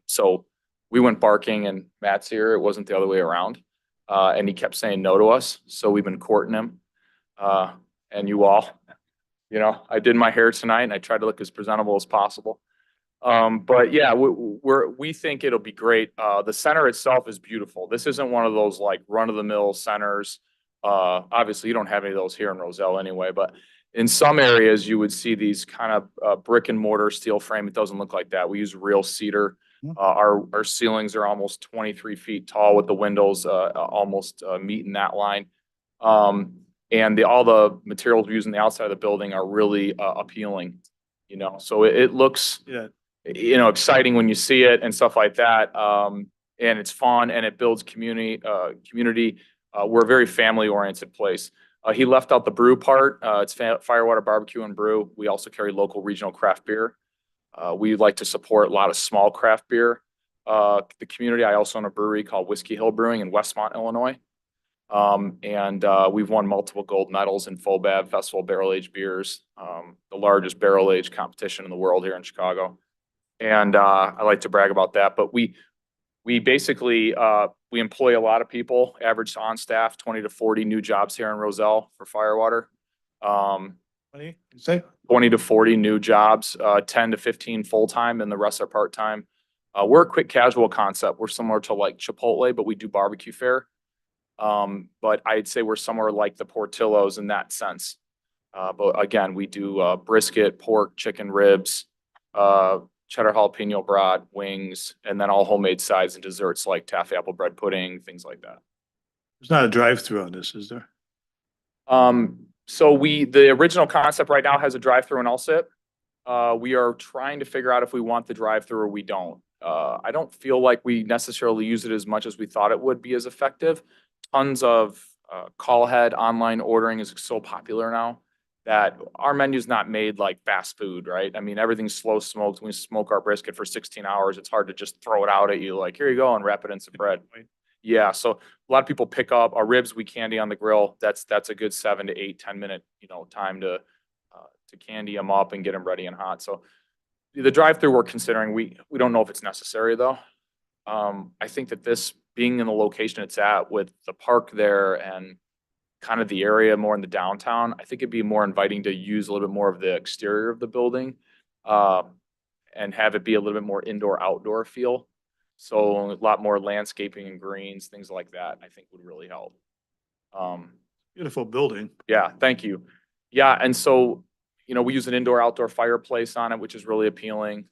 so we went barking, and Matt's here. It wasn't the other way around. And he kept saying no to us. So we've been courting him. And you all, you know, I did my hair tonight and I tried to look as presentable as possible. But yeah, we think it'll be great. The center itself is beautiful. This isn't one of those like run of the mill centers. Obviously you don't have any of those here in Roselle anyway, but in some areas you would see these kind of, brick and mortar steel frame. It doesn't look like that. We use real cedar. Our ceilings are almost 23 feet tall, with the windows, almost, meeting that line. And all the materials we use on the outside of the building are really, appealing, you know, so it looks, Yeah. you know, exciting when you see it and stuff like that. And it's fun and it builds community. We're a very family oriented place. He left out the brew part. It's Firewater Barbecue and Brew. We also carry local regional craft beer. We like to support a lot of small craft beer. The community, I also own a brewery called Whiskey Hill Brewing in Westmont, Illinois. And we've won multiple gold medals in FOBAB Festival Barrel Aged Beers, the largest barrel aged competition in the world here in Chicago. And I like to brag about that. But we basically we employ a lot of people, average on staff 20 to 40 new jobs here in Roselle for Firewater. 20 to 40 new jobs, 10 to 15 full-time, and the rest are part-time. We're a quick casual concept. We're similar to like Chipotle, but we do barbecue fare. But I'd say we're somewhere like the Portillo's in that sense. But again, we do brisket, pork, chicken ribs, cheddar jalapeno brat, wings, and then all homemade sides and desserts like taffy apple bread pudding, things like that. There's not a drive-through on this, is there? So the original concept right now has a drive-through in All-Sip. We are trying to figure out if we want the drive-through or we don't. I don't feel like we necessarily use it as much as we thought it would be as effective. Tons of call ahead online ordering is so popular now that our menu's not made like fast food, right? I mean, everything's slow smoked. When we smoke our brisket for 16 hours, it's hard to just throw it out at you like, here you go, and wrap it in some bread. Yeah, so a lot of people pick up our ribs. We candy on the grill. That's a good 7 to 8, 10 minute, you know, time to candy them up and get them ready and hot. So the drive-through we're considering, we don't know if it's necessary though. I think that this being in the location it's at with the park there and kind of the area more in the downtown, I think it'd be more inviting to use a little bit more of the exterior of the building, and have it be a little bit more indoor-outdoor feel. So a lot more landscaping and greens, things like that, I think would really help. Beautiful building. Yeah, thank you. Yeah, and so, you know, we use an indoor-outdoor fireplace on it, which is really appealing,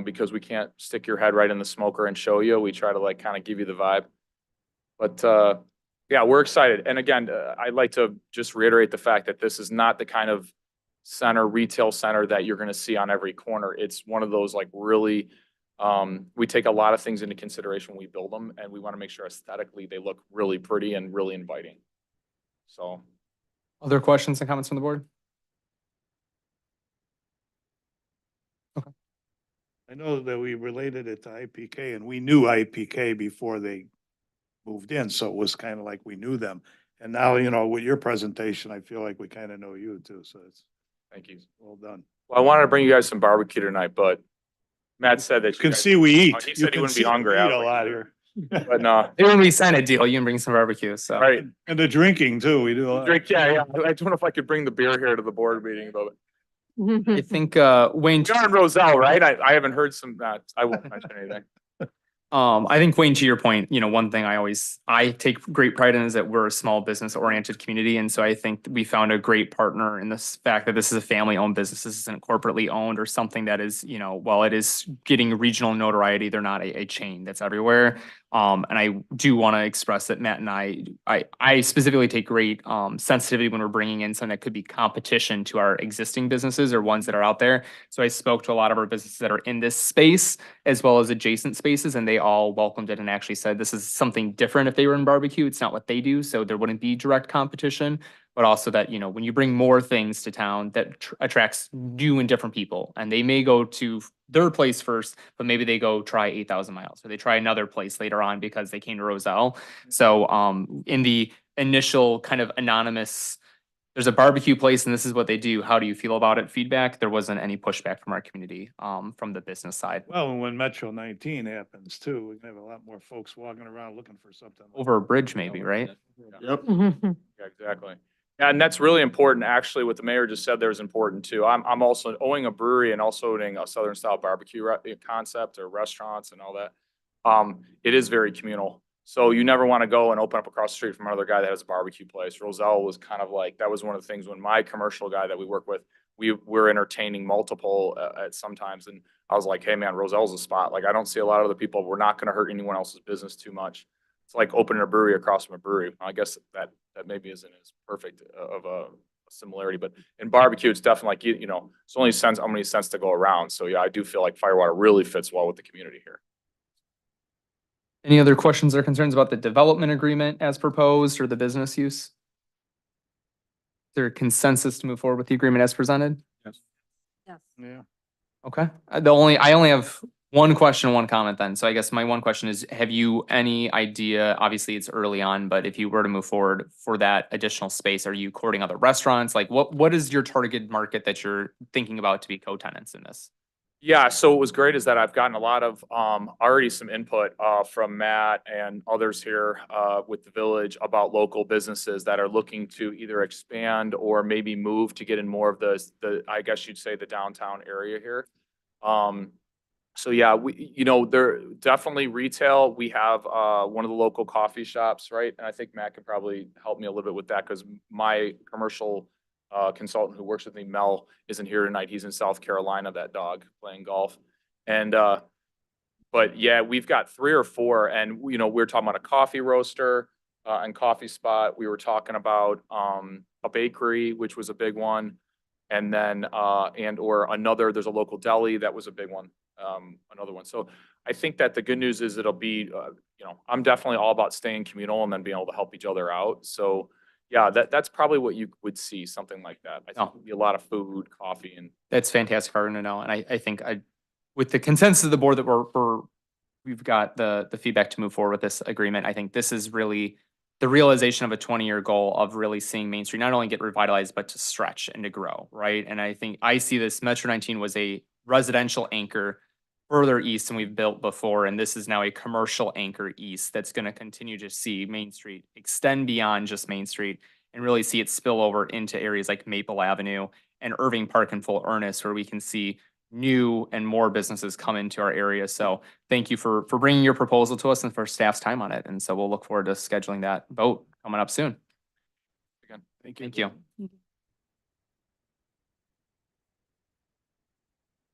because we can't stick your head right in the smoker and show you. We try to like kind of give you the vibe. But, yeah, we're excited. And again, I'd like to just reiterate the fact that this is not the kind of retail center that you're gonna see on every corner. It's one of those like really, we take a lot of things into consideration when we build them, and we want to make sure aesthetically they look really pretty and really inviting. So. Other questions and comments from the board? I know that we related it to IPK and we knew IPK before they moved in, so it was kind of like we knew them. And now, you know, with your presentation, I feel like we kind of know you too, so it's Thank you. well done. Well, I wanted to bring you guys some barbecue tonight, but Matt said that You can guys- see we eat. He You said he can wouldn't see be hungry. we I eat a was lot like, here. But no, Maybe when we sign a deal, you can bring some barbecue, so. right. And the drinking too, we do a lot. Drink, yeah. I don't know if I could bring the beer here to the board meeting, but I think, Wayne, you're in Roselle, right? I haven't heard some, I won't mention anything. I think Wayne, to your point, you know, one thing I take great pride in is that we're a small business oriented community. And so I think we found a great partner in this fact that this is a family owned business. This isn't corporately owned or something that is, you know, while it is getting regional notoriety, they're not a chain that's everywhere. And I do want to express that Matt and I specifically take great sensitivity when we're bringing in something that could be competition to our existing businesses or ones that are out there. So I spoke to a lot of our businesses that are in this space as well as adjacent spaces, and they all welcomed it and actually said this is something different if they were in barbecue. It's not what they do, so there wouldn't be direct competition. But also that, you know, when you bring more things to town, that attracts new and different people, and they may go to their place first, but maybe they go try 8,000 miles or they try another place later on because they came to Roselle. So in the initial kind of anonymous, there's a barbecue place and this is what they do, how do you feel about it feedback, there wasn't any pushback from our community from the business side. Well, and when Metro 19 happens too, we can have a lot more folks walking around looking for something. like Over a bridge maybe, right? Yep. Yeah, exactly. Yeah, and that's really important. Actually, what the mayor just said there is important too. I'm also owning a brewery and also owning a Southern style barbecue concept or restaurants and all that. It is very communal. So you never want to go and open up across the street from another guy that has a barbecue place. Roselle was kind of like, that was one of the things when my commercial guy that we work with, we were entertaining multiple at sometimes. And I was like, hey man, Roselle's a spot. Like I don't see a lot of other people. We're not going to hurt anyone else's business too much. It's like opening a brewery across from a brewery. I guess that maybe isn't as perfect of a similarity, but in barbecue, it's definitely like, you know, it's only how many cents to go around. So yeah, I do feel like Firewater really fits well with the community here. Any other questions or concerns about the development agreement as proposed or the business use? Is there a consensus to move forward with the agreement as presented? Yes. Yeah. Okay, I only have one question, one comment then. So I guess my one question is, have you any idea, obviously it's early on, but if you were to move forward for that additional space, are you courting other restaurants? Like what is your target market that you're thinking about to be co-tenants in this? Yeah, so what was great is that I've gotten a lot of already some input from Matt and others here with the village about local businesses that are looking to either expand or maybe move to get in more of the I guess you'd say the downtown area here. So yeah, they're definitely retail. We have one of the local coffee shops, right? And I think Matt could probably help me a little bit with that because my commercial consultant who works with me, Mel, isn't here tonight. He's in South Carolina, that dog, playing golf. And but yeah, we've got 3 or 4, and we're talking about a coffee roaster and coffee spot. We were talking about a bakery, which was a big one, and then there's a local deli that was a big one. Another one. So I think that the good news is it'll be, I'm definitely all about staying communal and then being able to help each other out. So yeah, that's probably what you would see, something like that. I think it'd be a lot of food, coffee, and That's fantastic, Arden, to know. And I think with the consensus of the board that we've got the feedback to move forward with this agreement, I think this is really the realization of a 20-year goal of really seeing Main Street not only get revitalized, but to stretch and to grow, right? And I think I see this Metro 19 was a residential anchor further east than we've built before, and this is now a commercial anchor east that's going to continue to see Main Street extend beyond just Main Street and really see it spill over into areas like Maple Avenue and Irving Park in full earnest, where we can see new and more businesses come into our area. So thank you for bringing your proposal to us and for staff's time on it. And so we'll look forward to scheduling that vote coming up soon. again, Thank you.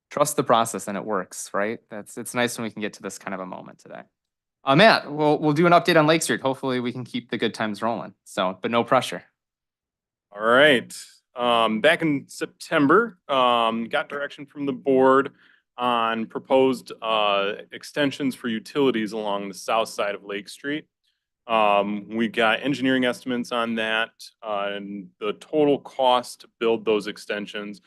Trust the process and it works, right? It's nice when we can get to this kind of a moment today. Matt, we'll do an update on Lake Street. Hopefully we can keep the good times rolling. So, but no pressure. All right. Back in September, got direction from the board on proposed extensions for utilities along the south side of Lake Street. We got engineering estimates on that, and the total cost to build those extensions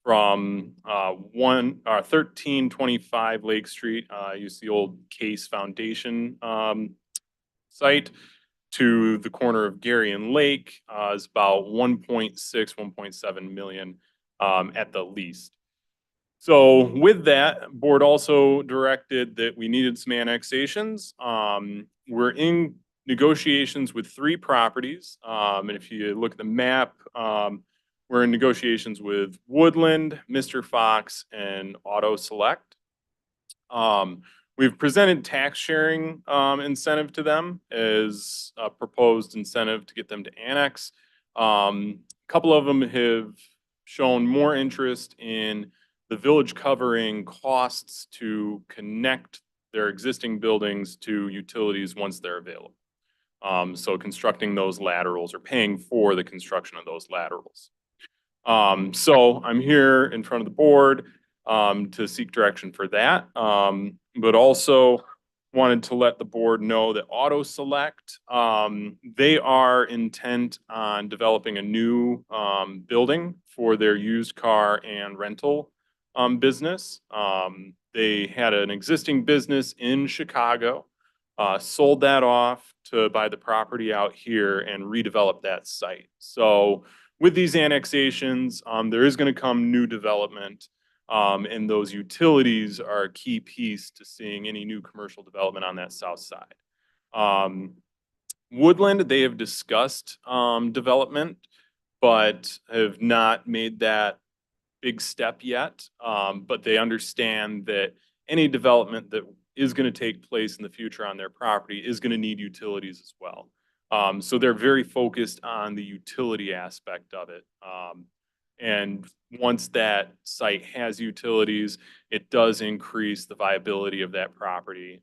from 1325 Lake Street, use the old Case Foundation site, to the corner of Gary and Lake is about 1.6, 1.7 million at the least. So with that, board also directed that we needed some annexations. We're in negotiations with 3 properties. And if you look at the map, we're in negotiations with Woodland, Mr. Fox, and Auto Select. We've presented tax sharing incentive to them as a proposed incentive to get them to annex. A couple of them have shown more interest in the village covering costs to connect their existing buildings to utilities once they're available. So constructing those laterals or paying for the construction of those laterals. So I'm here in front of the board to seek direction for that. But also wanted to let the board know that Auto Select, they are intent on developing a new building for their used car and rental business. They had an existing business in Chicago, sold that off to buy the property out here and redevelop that site. So with these annexations, there is going to come new development. And those utilities are a key piece to seeing any new commercial development on that south side. Woodland, they have discussed development, but have not made that big step yet. But they understand that any development that is going to take place in the future on their property is going to need utilities as well. So they're very focused on the utility aspect of it. And once that site has utilities, it does increase the viability of that property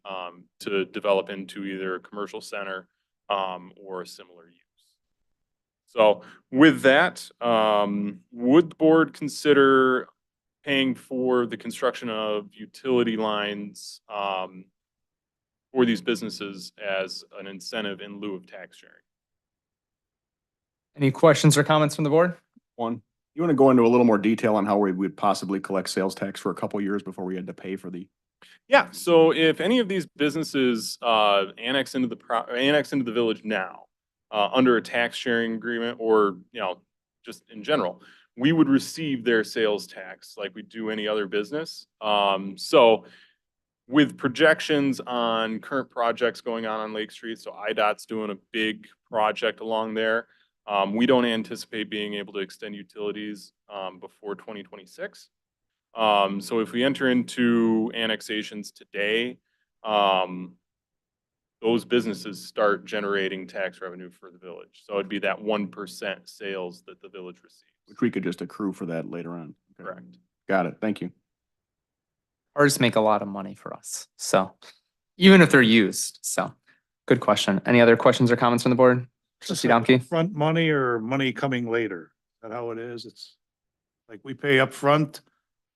to develop into either a commercial center or a similar use. So with that, would the board consider paying for the construction of utility lines for these businesses as an incentive in lieu of tax sharing? Any questions or comments from the board? One, you want to go into a little more detail on how we would possibly collect sales tax for a couple years before we had to pay for the? Yeah, so if any of these businesses annex into the village now under a tax sharing agreement, or just in general, we would receive their sales tax like we do any other business. So with projections on current projects going on Lake Street, so IDOT's doing a big project along there. We don't anticipate being able to extend utilities before 2026. So if we enter into annexations today, those businesses start generating tax revenue for the village. So it'd be that 1% sales that the village receives. Which we could just accrue for that later on. Okay. Correct. Got it. Thank you. Ours make a lot of money for us. So even if they're used. So good question. Any other questions or comments from the board? Trustee Domke? Front money or money coming later? Is that how it is? It's like we pay up front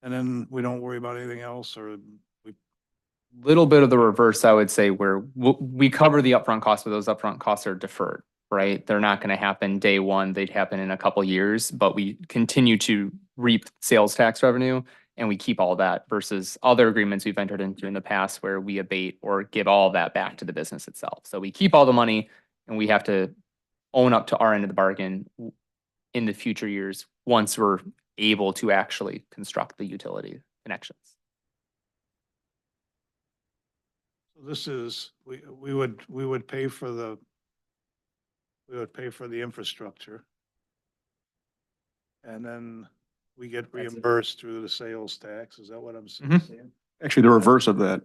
and then we don't worry about anything else, or we. Little bit of the reverse, I would say, where we cover the upfront costs, but those upfront costs are deferred, right? They're not going to happen day one. They'd happen in a couple years, but we continue to reap sales tax revenue and we keep all that versus other agreements we've entered into in the past where we abate or give all that back to the business itself. So we keep all the money and we have to own up to our end of the bargain in the future years once we're able to actually construct the utility connections. So this is, we would pay for the infrastructure. And then we get reimbursed through the sales tax. Is that what I'm saying? Actually, the reverse of that.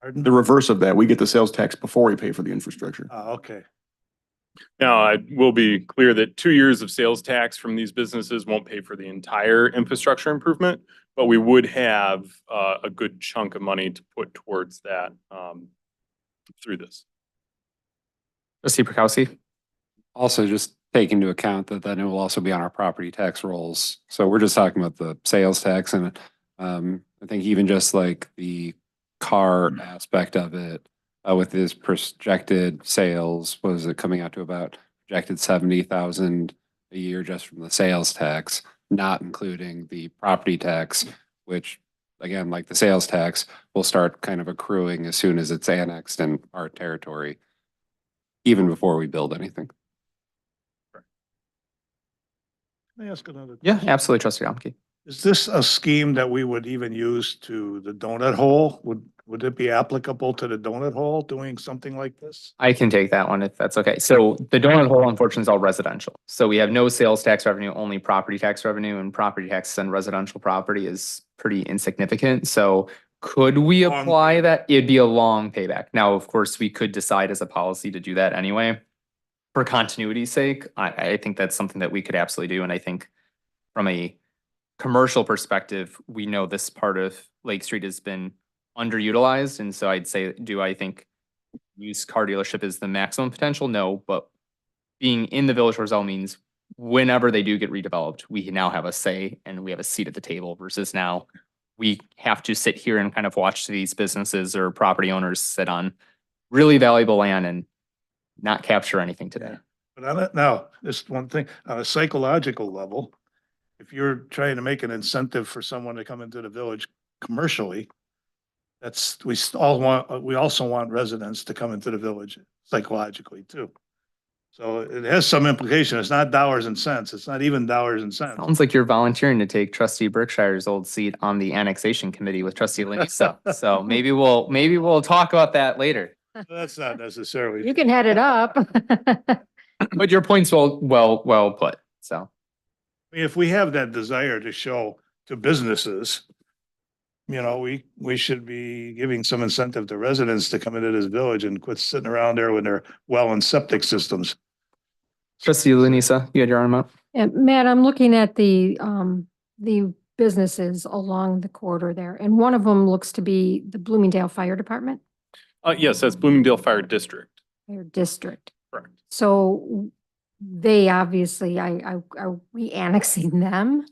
Pardon? The reverse of that, we get the sales tax before we pay for the infrastructure. Okay. Now, I will be clear that 2 years of sales tax from these businesses won't pay for the entire infrastructure improvement, but we would have a good chunk of money to put towards that through this. Trustee Prokowski? Also, just take into account that then it will also be on our property tax rolls. So we're just talking about the sales tax and I think even just like the car aspect of it with this projected sales, what is it coming out to about projected 70,000 a year just from the sales tax, not including the property tax, which again, like the sales tax, will start kind of accruing as soon as it's annexed in our territory, even before we build anything. Can I ask another? Yeah, question? absolutely, Trustee Domke. Is this a scheme that we would even use to the donut hole? Would it be applicable to the donut hole doing something like this? I can take that one if that's okay. So the donut hole unfortunately is all residential. So we have no sales tax revenue, only property tax revenue, and property tax on residential property is pretty insignificant. So could we Long apply that? It'd be a long payback. Now, of course, we could decide as a policy to do that anyway. For continuity's sake, I think that's something that we could absolutely do. And I think from a commercial perspective, we know this part of Lake Street has been underutilized. And so I'd say, do I think used car dealership is the maximum potential? No, but being in the Village of Roselle means whenever they do get redeveloped, we now have a say and we have a seat at the table versus now we have to sit here and kind of watch these businesses or property owners sit on really valuable land and not capture anything today. But on it now, just one thing, on a psychological level, if you're trying to make an incentive for someone to come into the village commercially, that's, we also want residents to come into the village psychologically too. So it has some implication. It's not dollars and cents. It's not even dollars and cents. Sounds like you're volunteering to take Trustee Berkshire's old seat on the annexation committee with Trustee Lanisa. So maybe we'll talk about that later. That's not necessarily. You can head it up. But your point's well put. So I mean, if we have that desire to show to businesses, you know, we should be giving some incentive to residents to come into this village and quit sitting around there with their well and septic systems. Trustee Lanisa, you had your arm up. And Matt, I'm looking at the businesses along the corridor there, and one of them looks to be the Bloomingdale Fire Department, Yes, that's Bloomingdale Fire District. Fire District. Correct. So they obviously, are we annexing them?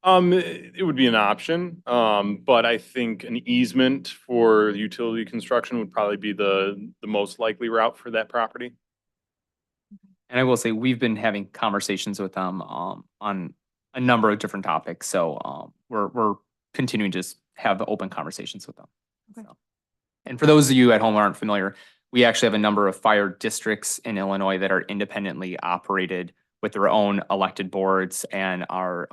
It would be an option, but I think an easement for utility construction would probably be the most likely route for that property. And I will say, we've been having conversations with them on a number of different topics. So we're continuing to just have open conversations with them. Okay. So. And for those of you at home who aren't familiar, we actually have a number of fire districts in Illinois that are independently operated with their own elected boards and are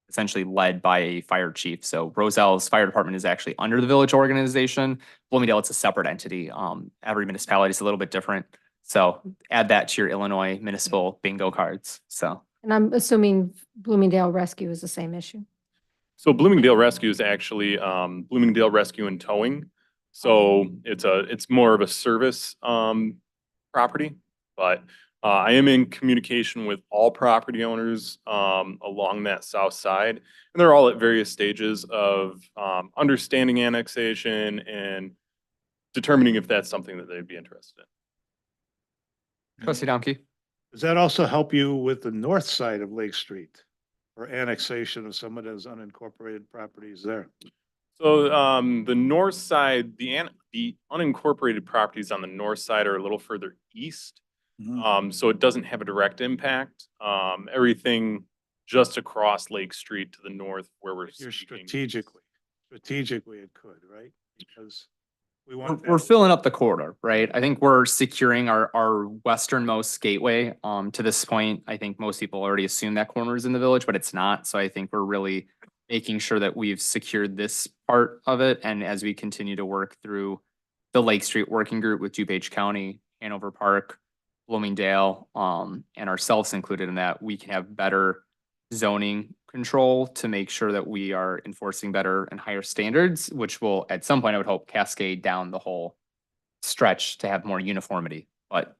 essentially led by a fire chief. So Roselle's fire department is actually under the village organization. Bloomingdale, it's a separate entity. Every municipality is a little bit different. So add that to your Illinois municipal bingo cards. So. And I'm assuming Bloomingdale Rescue is the same issue. So Bloomingdale Rescue is actually Bloomingdale Rescue and Towing. So it's more of a service property, but I am in communication with all property owners along that south side, and they're all at various stages of understanding annexation and determining if that's something that they'd be interested in. Trustee Domke. Does that also help you with the north side of Lake Street or annexation of some of those unincorporated properties there? So the north side, the unincorporated properties on the north side are a little further east. So it doesn't have a direct impact. Everything just across Lake Street to the north where we're You're speaking. strategically it could, right? Because we want. We're filling up the corridor, right? I think we're securing our westernmost gateway. To this point, I think most people already assume that corner is in the village, but it's not. So I think we're really making sure that we've secured this part of it. And as we continue to work through the Lake Street Working Group with DuPage County, Hanover Park, Bloomingdale, and ourselves included in that, we can have better zoning control to make sure that we are enforcing better and higher standards, which will at some point, I would hope, cascade down the whole stretch to have more uniformity. But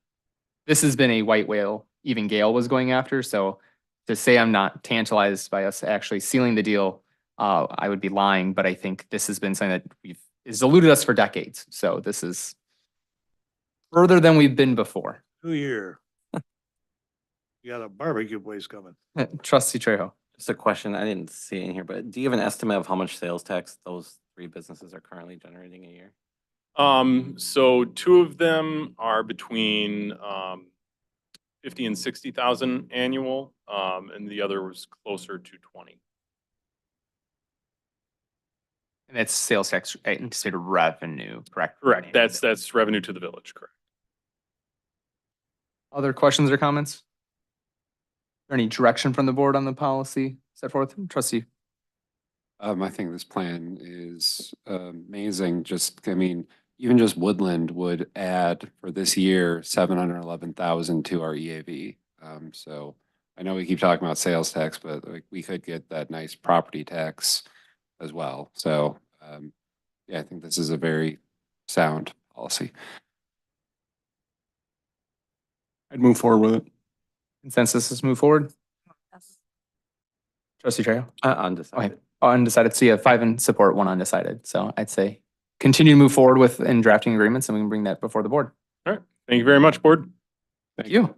this has been a white whale even Gale was going after. So to say I'm not tantalized by us actually sealing the deal, I would be lying. But I think this has been something that has eluded us for decades. So this is further than we've been before. 2 year. You got a barbecue place coming. Trustee Trejo. Just a question, I didn't see it in here, but do you have an estimate of how much sales tax those three businesses are currently generating a year? So two of them are between 50 and 60,000 annual, and the other was closer to 20. And that's sales tax anticipated revenue, correct? Correct. That's revenue to the village, correct. Other questions or comments? Any direction from the board on the policy set forth? Trustee. I think this plan is amazing. Just, I mean, even just Woodland would add for this year, 711,000 to our EAV. So I know we keep talking about sales tax, but like we could get that nice property tax as well. So, yeah, I think this is a very sound policy. I'd move forward with it. Consensus is move forward. Trustee Trejo. Undecided. Undecided. So you have 5 in support, 1 undecided. So I'd say continue to move forward with in drafting agreements and we can bring that before the board. All right. Thank you very much, board. Thank you.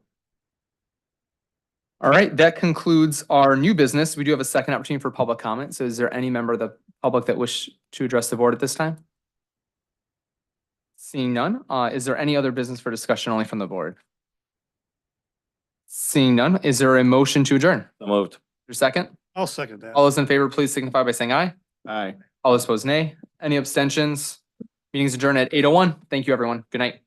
All right, that concludes our new business. We do have a second opportunity for public comment. So is there any member of the public that wish to address the board at this time? Seeing none, is there any other business for discussion only from the board? Seeing none, is there a motion to adjourn? So moved. Your second? I'll second that. All those in favor, please signify by saying aye. Aye. All those opposed, nay. Any abstentions? Meeting's adjourned at 8:01. Thank you, everyone. Good night.